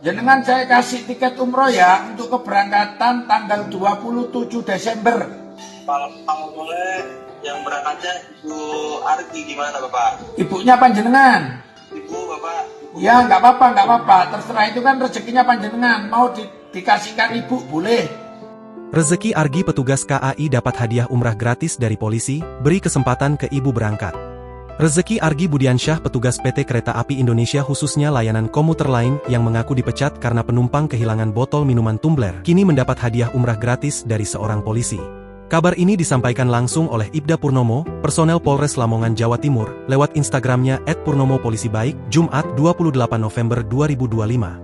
Jenengan saya kasih tiket umroh ya untuk keberangkatan tanggal 27 Desember. Kalau boleh yang berangkatnya Ibu Argi gimana Bapak? Ibunya panjenengan? Ibu Bapak? Ya nggak apa-apa. Terserah, itu kan rezekinya panjenengan. Mau dikasihkan ibu boleh. Rezeki Argi petugas KAI dapat hadiah umrah gratis dari polisi, beri kesempatan ke ibu berangkat. Rezeki Argi Budiansyah petugas PT Kereta Api Indonesia khususnya layanan komuter lain yang mengaku dipecat karena penumpang kehilangan botol minuman tumbler, kini mendapat hadiah umrah gratis dari seorang polisi. Kabar ini disampaikan langsung oleh Ibda Purnomo, personel Polres Lamongan Jawa Timur, lewat Instagramnya @purnomopolisibaik, Jumat 28 November 2025.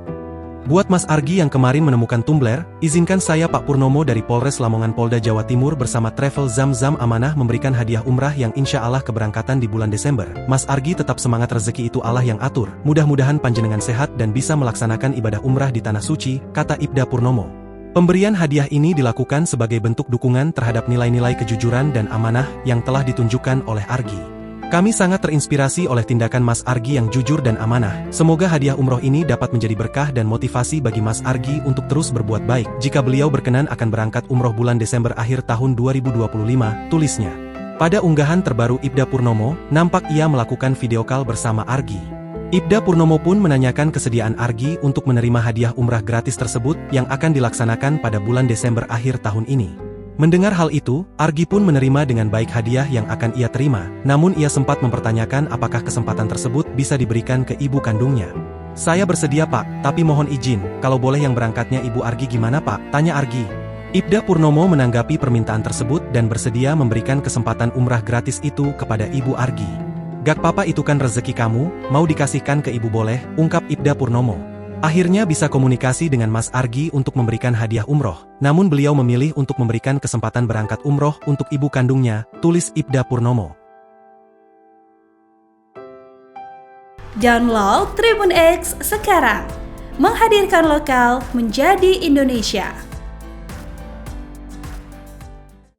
Buat Mas Argi yang kemarin menemukan tumbler, izinkan saya Pak Purnomo dari Polres Lamongan Polda Jawa Timur bersama Travel Zam-Zam Amanah memberikan hadiah umrah yang insya Allah keberangkatan di bulan Desember. Mas Argi tetap semangat, rezeki itu Allah yang atur, mudah-mudahan panjenengan sehat dan bisa melaksanakan ibadah umrah di Tanah Suci, kata Ibda Purnomo. Pemberian hadiah ini dilakukan sebagai bentuk dukungan terhadap nilai-nilai kejujuran dan amanah yang telah ditunjukkan oleh Argi. Kami sangat terinspirasi oleh tindakan Mas Argi yang jujur dan amanah. Semoga hadiah umroh ini dapat menjadi berkah dan motivasi bagi Mas Argi untuk terus berbuat baik. Jika beliau berkenan akan berangkat umroh bulan Desember akhir tahun 2025, tulisnya. Pada unggahan terbaru Ibda Purnomo, nampak ia melakukan video call bersama Argi. Ibda Purnomo pun menanyakan kesediaan Argi untuk menerima hadiah umrah gratis tersebut yang akan dilaksanakan pada bulan Desember akhir tahun ini. Mendengar hal itu, Argi pun menerima dengan baik hadiah yang akan ia terima, namun ia sempat mempertanyakan apakah kesempatan tersebut bisa diberikan ke ibu kandungnya. Saya bersedia Pak, tapi mohon izin, kalau boleh yang berangkatnya Ibu Argi gimana Pak? Tanya Argi. Ibda Purnomo menanggapi permintaan tersebut dan bersedia memberikan kesempatan umrah gratis itu kepada Ibu Argi. Gak papa, itu kan rezeki kamu, mau dikasihkan ke ibu boleh, ungkap Ibda Purnomo. Akhirnya bisa komunikasi dengan Mas Argi untuk memberikan hadiah umroh, namun beliau memilih untuk memberikan kesempatan berangkat umroh untuk ibu kandungnya, tulis Ibda Purnomo. Download Tribun X sekarang, menghadirkan lokal menjadi Indonesia.